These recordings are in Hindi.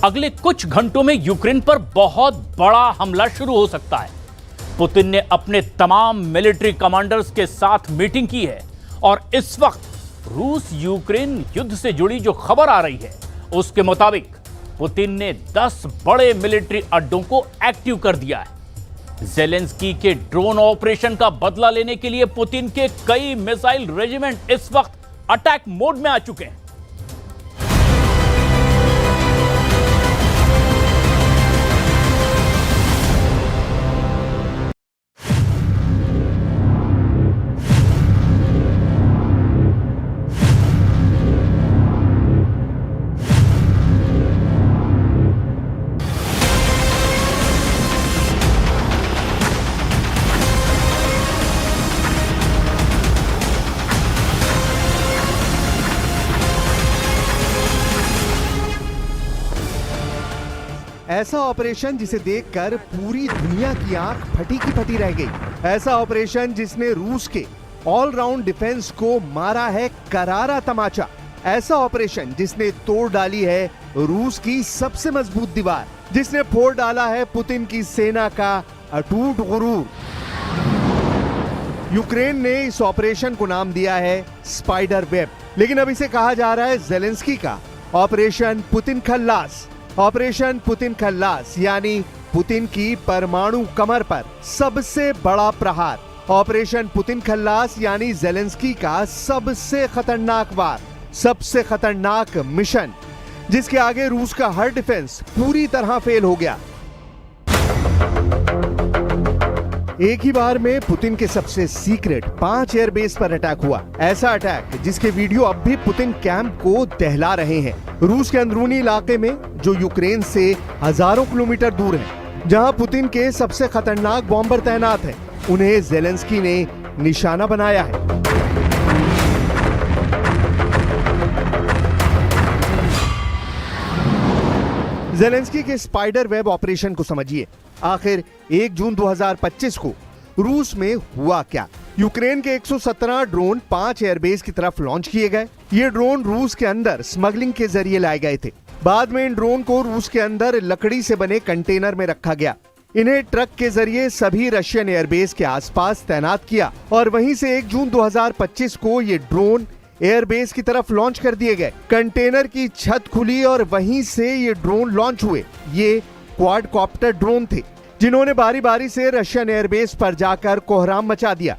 अगले कुछ घंटों में यूक्रेन पर बहुत बड़ा हमला शुरू हो सकता है। पुतिन ने अपने तमाम मिलिट्री कमांडर्स के साथ मीटिंग की है और इस वक्त रूस यूक्रेन युद्ध से जुड़ी जो खबर आ रही है उसके मुताबिक पुतिन ने 10 बड़े मिलिट्री अड्डों को एक्टिव कर दिया है। जेलेंस्की के ड्रोन ऑपरेशन का बदला लेने के लिए पुतिन के कई मिसाइल रेजिमेंट इस वक्त अटैक मोड में आ चुके हैं। ऐसा ऑपरेशन जिसे देखकर पूरी दुनिया की आंख फटी की फटी रह गई। ऐसा ऑपरेशन जिसने रूस के ऑलराउंड डिफेंस को मारा है करारा तमाचा। ऐसा ऑपरेशन जिसने तोड़ डाली है रूस की सबसे मजबूत दीवार, जिसने फोड़ डाला है पुतिन की सेना का अटूट गुरूर। यूक्रेन ने इस ऑपरेशन को नाम दिया है स्पाइडर वेब, लेकिन अब इसे कहा जा रहा है जेलेंस्की का ऑपरेशन पुतिन खल्लास। ऑपरेशन पुतिन खल्लास यानी पुतिन की परमाणु कमर पर सबसे बड़ा प्रहार। ऑपरेशन पुतिन खल्लास यानी जेलेंस्की का सबसे खतरनाक वार, सबसे खतरनाक मिशन, जिसके आगे रूस का हर डिफेंस पूरी तरह फेल हो गया। एक ही बार में पुतिन के सबसे सीक्रेट 5 एयरबेस पर अटैक हुआ। ऐसा अटैक जिसके वीडियो अब भी पुतिन कैंप को दहला रहे हैं। रूस के अंदरूनी इलाके में जो यूक्रेन से हजारों किलोमीटर दूर है, जहां पुतिन के सबसे खतरनाक बॉम्बर तैनात हैं, उन्हें जेलेंस्की ने निशाना बनाया है। जेलेंस्की के स्पाइडर वेब ऑपरेशन को समझिए। आखिर 1 जून 2025 को रूस में हुआ क्या? यूक्रेन के 117 ड्रोन 5 एयरबेस की तरफ लॉन्च किए गए। ये ड्रोन रूस के अंदर स्मगलिंग के जरिए लाए गए थे। बाद में इन ड्रोन को रूस के अंदर लकड़ी से बने कंटेनर में रखा गया। इन्हें ट्रक के जरिए सभी रशियन एयरबेस के आसपास तैनात किया और वहीं से 1 जून 2025 को ये ड्रोन एयरबेस की तरफ लॉन्च कर दिए गए। कंटेनर की छत खुली और वहीं से ये ड्रोन लॉन्च हुए। ये क्वाडकॉप्टर ड्रोन थे जिन्होंने बारी बारी से रशियन एयरबेस पर जाकर कोहराम मचा दिया।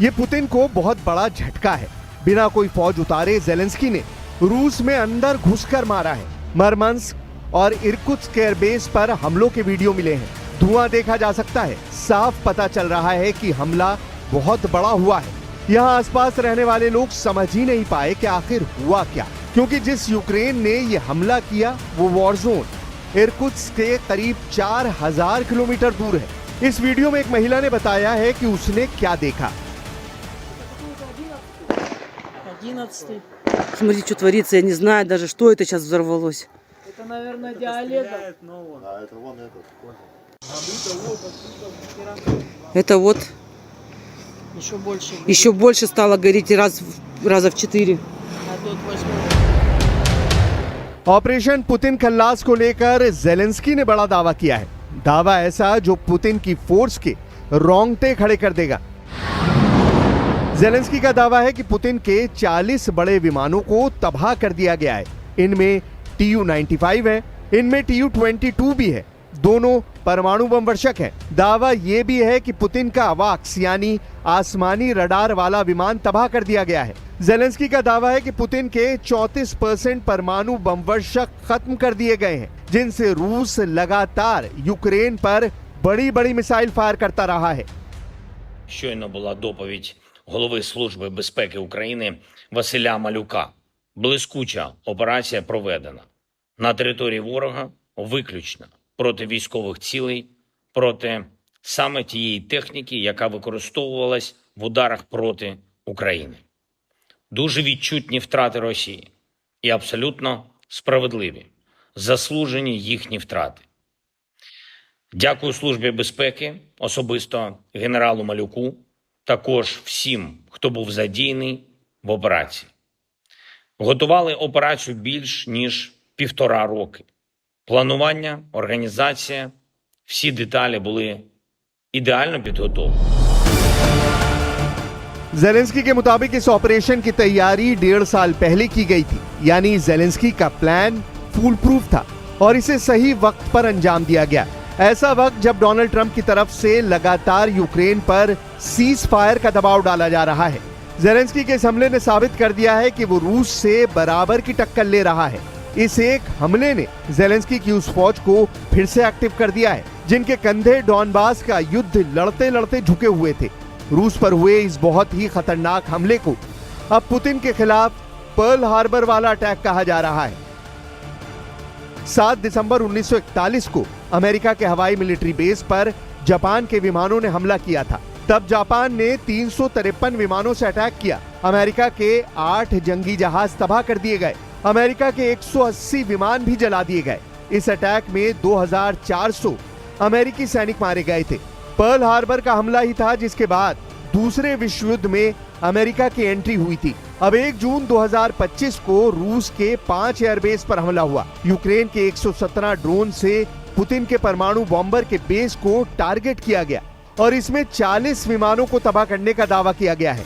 ये पुतिन को बहुत बड़ा झटका है। बिना कोई फौज उतारे जेलेंस्की ने रूस में अंदर घुसकर मारा है। मरमंस्क और इर्कुत्स्क एयरबेस पर हमलों के वीडियो मिले हैं। धुआं देखा जा सकता है। साफ पता चल रहा है कि हमला बहुत बड़ा हुआ है। यहाँ आसपास रहने वाले लोग समझ ही नहीं पाए कि आखिर हुआ क्या, क्योंकि जिस यूक्रेन ने ये हमला किया वो वॉर जोन इर्कुत्स्क के करीब 4000 किलोमीटर दूर है। इस वीडियो में एक महिला ने बताया है कि उसने क्या देखा। Смотри, что творится, я не знаю даже, что это сейчас взорвалось. Это, наверное, диалект. Это вот Еще больше. еще больше стало гореть раза в 4. А тут 8. ऑपरेशन पुतिन खल्लास को लेकर जेलेंस्की ने बड़ा दावा किया है। दावा ऐसा जो पुतिन की फोर्स के रोंगटे खड़े कर देगा। जेलेंस्की का दावा है कि पुतिन के 40 बड़े विमानों को तबाह कर दिया गया है। इनमें Tu-95 है, इनमें Tu-22 भी है। दोनों परमाणु बम वर्षक हैं। दावा यह भी है कि पुतिन का अवाक्स यानी आसमानी रडार वाला विमान तबाह कर दिया गया है। जेलेंस्की का दावा है कि पुतिन के 34% परमाणु बम वर्षक खत्म कर दिए गए हैं, जिनसे रूस लगातार यूक्रेन पर बड़ी बड़ी मिसाइल फायर करता रहा है। Щойно була доповідь голови Служби безпеки України Василя Малюка. Блискуча операція проведена. На території ворога виключно проти військових цілей, проти саме тієї техніки, яка використовувалась в ударах проти України. Дуже відчутні втрати Росії і абсолютно справедливі, заслужені їхні втрати. Дякую Службі безпеки, особисто генералу Малюку, також всім, хто був задіяний в операції. Готували операцію більш ніж 1,5 роки. Планування, організація, всі деталі були ідеально підготовлені. जेलेंस्की के मुताबिक इस ऑपरेशन की तैयारी 1.5 साल पहले की गई थी, यानी जेलेंस्की का प्लान फूल प्रूफ था और इसे सही वक्त पर अंजाम दिया गया। ऐसा वक्त जब डोनाल्ड ट्रंप की तरफ से लगातार यूक्रेन पर सीज फायर का दबाव डाला जा रहा है। जेलेंस्की के इस हमले ने साबित कर दिया है कि वो रूस से बराबर की टक्कर ले रहा है। इस एक हमले ने जेलेंस्की की उस फौज को फिर से एक्टिव कर दिया है जिनके कंधे डॉनबास का युद्ध लड़ते लड़ते झुके हुए थे। रूस पर हुए इस बहुत ही खतरनाक हमले को अब पुतिन के खिलाफ पर्ल हार्बर वाला अटैक कहा जा रहा है। 7 दिसंबर 1941 को अमेरिका के हवाई मिलिट्री बेस पर जापान के विमानों ने हमला किया था। तब जापान ने 353 विमानों से अटैक किया। अमेरिका के 8 जंगी जहाज तबाह कर दिए गए। अमेरिका के 180 विमान भी जला दिए गए। इस अटैक में 2400 अमेरिकी सैनिक मारे गए थे। पर्ल हार्बर का हमला ही था जिसके बाद दूसरे विश्व युद्ध में अमेरिका की एंट्री हुई थी। अब 1 जून 2025 को रूस के 5 एयरबेस पर हमला हुआ। यूक्रेन के 117 ड्रोन से पुतिन के परमाणु बॉम्बर के बेस को टारगेट किया गया और इसमें 40 विमानों को तबाह करने का दावा किया गया है।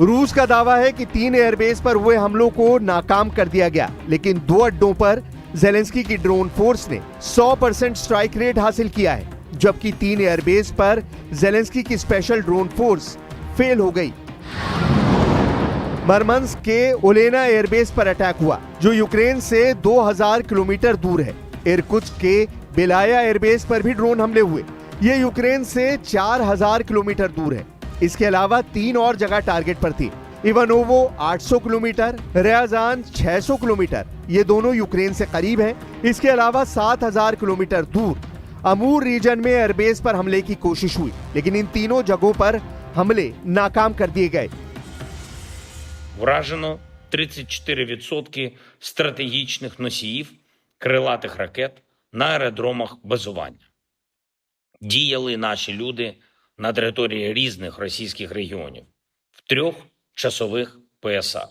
रूस का दावा है कि 3 एयरबेस पर हुए हमलों को नाकाम कर दिया गया, लेकिन 2 अड्डों पर जेलेंस्की की ड्रोन फोर्स ने 100% स्ट्राइक रेट हासिल किया है, जबकि 3 एयरबेस पर जेलेंस्की की स्पेशल ड्रोन फोर्स फेल हो गई। मरमंस्क के ओलेना एयरबेस पर अटैक हुआ जो यूक्रेन से 2000 किलोमीटर दूर है। इरकुत्स्क के बेलाया एयरबेस पर भी ड्रोन हमले हुए। ये यूक्रेन से 4000 किलोमीटर दूर है। इसके अलावा 3 और जगह टारगेट पर थी। इवानोवो 800 किलोमीटर, रियाजान 600 किलोमीटर, ये दोनों यूक्रेन से करीब हैं। इसके अलावा 7000 किलोमीटर दूर अमूर रीजन में एयरबेस पर हमले की कोशिश हुई, लेकिन इन तीनों जगहों पर हमले नाकाम कर दिए गए। Вражено 34% стратегічних носіїв крилатих ракет на аеродромах базування. Діяли наші люди на території різних російських регіонів в 3 часових поясах.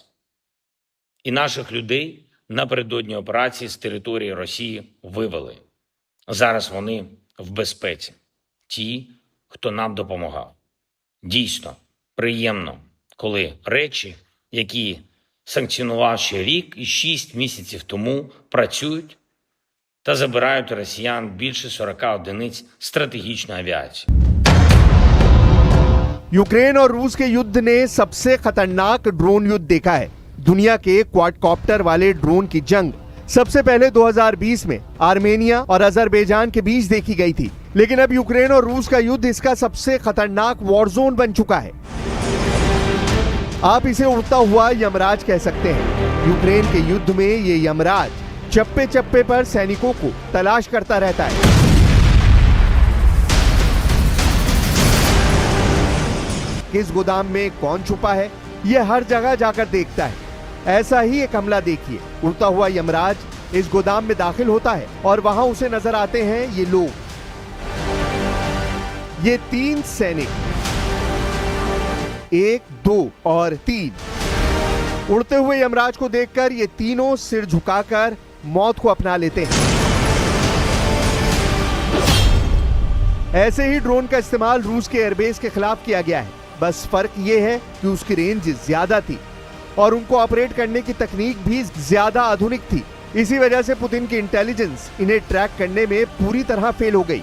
І наших людей напередодні операції з території Росії вивели. Зараз вони в безпеці. Ті, хто нам допомагав. Дійсно, приємно, коли речі, які санкціонував ще рік і 6 місяців тому, працюють та забирають у росіян більше 40 одиниць стратегічної авіації. यूक्रेन और रूस के युद्ध ने सबसे खतरनाक ड्रोन युद्ध देखा है। दुनिया के क्वाडकॉप्टर वाले ड्रोन की जंग सबसे पहले 2020 में आर्मेनिया और अजरबैजान के बीच देखी गई थी, लेकिन अब यूक्रेन और रूस का युद्ध इसका सबसे खतरनाक वॉर जोन बन चुका है। आप इसे उड़ता हुआ यमराज कह सकते हैं। यूक्रेन के युद्ध में ये यमराज चप्पे चप्पे पर सैनिकों को तलाश करता रहता है। किस गोदाम में कौन छुपा है, ये हर जगह जाकर देखता है। ऐसा ही एक हमला देखिए। उड़ता हुआ यमराज इस गोदाम में दाखिल होता है और वहां उसे नजर आते हैं ये लोग। ये 3 सैनिक, 1, 2 और 3। उड़ते हुए यमराज को देखकर ये तीनों सिर झुकाकर मौत को अपना लेते हैं। ऐसे ही ड्रोन का इस्तेमाल रूस के एयरबेस के खिलाफ किया गया है। बस फर्क ये है कि उसकी रेंज ज्यादा थी और उनको ऑपरेट करने की तकनीक भी ज्यादा आधुनिक थी। इसी वजह से पुतिन की इंटेलिजेंस इन्हें ट्रैक करने में पूरी तरह फेल हो गई।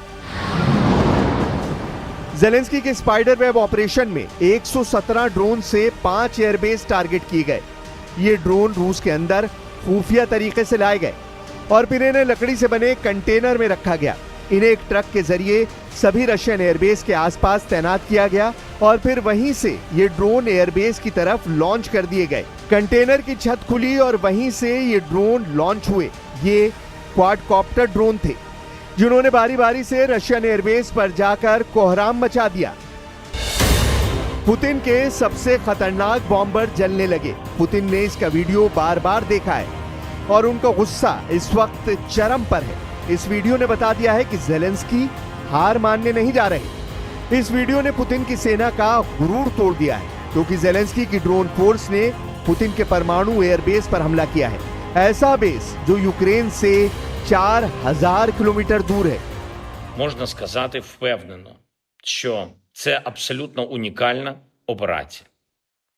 जेलेंस्की के स्पाइडर वेब ऑपरेशन में 117 ड्रोन से 5 एयरबेस टारगेट किए गए। ये ड्रोन रूस के अंदर खुफिया तरीके से लाए गए और फिर इन्हें लकड़ी से बने कंटेनर में रखा गया। इन्हें एक ट्रक के जरिए सभी रशियन एयरबेस के आसपास तैनात किया गया और फिर वहीं से ये ड्रोन एयरबेस की तरफ लॉन्च कर दिए गए। कंटेनर की छत खुली और वहीं से ये ड्रोन लॉन्च हुए। ये क्वाडकॉप्टर ड्रोन थे जिन्होंने बारी बारी से रशियन एयरबेस पर जाकर कोहराम मचा दिया। पुतिन के सबसे खतरनाक बॉम्बर जलने लगे। पुतिन ने इसका वीडियो बार बार देखा है और उनका गुस्सा इस वक्त चरम पर है। इस वीडियो ने बता दिया है कि जेलेंस्की हार मानने नहीं जा रहे। इस वीडियो ने पुतिन की सेना का गुरूर तोड़ दिया है। क्योंकि जेलेंस्की की ड्रोन फोर्स ने पुतिन के परमाणु एयरबेस पर हमला किया है। ऐसा बेस जो यूक्रेन से 4000 किलोमीटर दूर है। Можна сказати впевнено, що це абсолютно унікальна операція.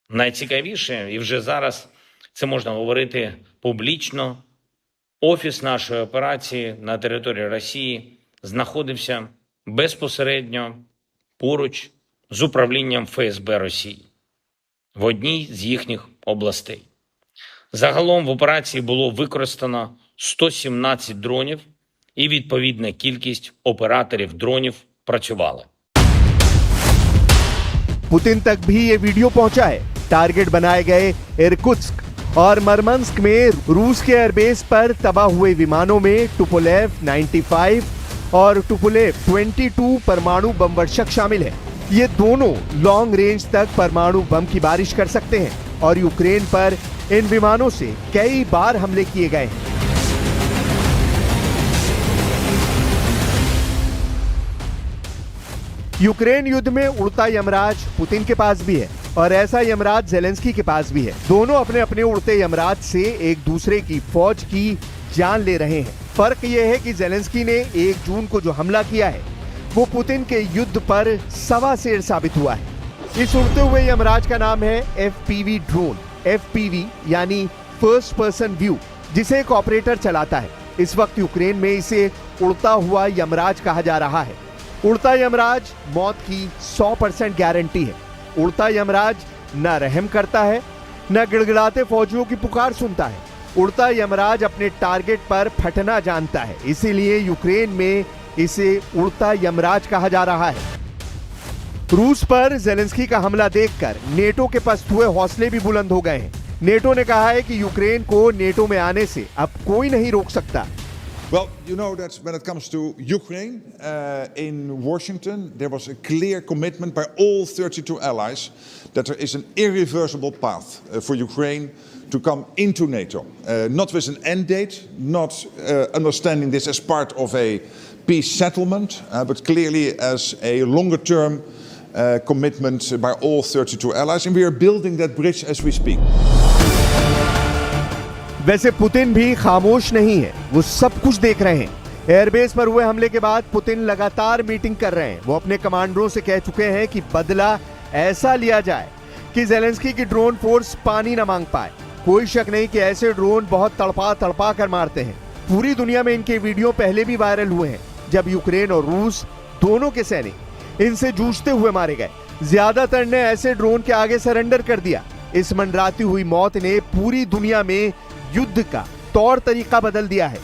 Найцікавіше, і вже зараз це можна говорити публічно, офіс нашої операції на території Росії знаходився безпосередньо поруч з управлінням ФСБ Росії в одній з їхніх областей. Загалом в операції було використано 117 дронів і відповідна кількість операторів дронів працювали. पुतिन तक भी ये वीडियो पहुंचा है। टारगेट बनाए गए इरकुत्स्क और मरमंस्क में रूस के एयरबेस पर तबाह हुए विमानों में टुपोलेव 95 और टुपोलेव 22 परमाणु बम वर्षक शामिल है। ये दोनों लॉन्ग रेंज तक परमाणु बम की बारिश कर सकते हैं और यूक्रेन पर इन विमानों से कई बार हमले किए गए हैं। यूक्रेन युद्ध में उड़ता यमराज पुतिन के पास भी है और ऐसा यमराज जेलेंस्की के पास भी है। दोनों अपने अपने उड़ते यमराज से एक दूसरे की फौज की जान ले रहे हैं। फर्क यह है कि जेलेंस्की ने 1 जून को जो हमला किया है वो पुतिन के युद्ध पर सवा सेर साबित हुआ है। इस उड़ते हुए यमराज का नाम है FPV ड्रोन। FPV यानी फर्स्ट पर्सन व्यू, जिसे एक ऑपरेटर चलाता है। इस वक्त यूक्रेन में इसे उड़ता हुआ यमराज कहा जा रहा है। उड़ता यमराज मौत की 100% गारंटी है। उड़ता यमराज न रहम करता है, न गिड़गिड़ाते फौजियों की पुकार सुनता है। उड़ता यमराज अपने टारगेट पर फटना जानता है, इसीलिए यूक्रेन में इसे उड़ता यमराज कहा जा रहा है। रूस पर जेलेंस्की का हमला देखकर नेटो के पस्त हुए हौसले भी बुलंद हो गए हैं। नेटो ने कहा है कि यूक्रेन को नेटो में आने से अब कोई नहीं रोक सकता। Well, you know that when it comes to Ukraine, in Washington, there was a clear commitment by all 32 allies that there is an irreversible path for Ukraine to come into NATO. Not with an end date, not understanding this as part of a peace settlement, but clearly as a longer-term commitment by all 32 allies. And we are building that bridge as we speak. वैसे पुतिन भी खामोश नहीं है, वो सब कुछ देख रहे हैं। एयरबेस पर हुए हमले के बाद पुतिन लगातार मीटिंग कर रहे हैं। वो अपने कमांडरों से कह चुके हैं कि बदला ऐसा लिया जाए कि जेलेंस्की की ड्रोन फोर्स पानी न मांग पाए। कोई शक नहीं कि ऐसे ड्रोन बहुत तड़पा कर मारते हैं। पूरी दुनिया में इनके वीडियो पहले भी वायरल हुए हैं, जब यूक्रेन और रूस दोनों के सैनिक इनसे जूझते हुए मारे गए। ज्यादातर ने ऐसे ड्रोन के आगे सरेंडर कर दिया। इस मंडराती हुई मौत ने पूरी दुनिया में युद्ध का तौर तरीका बदल दिया है।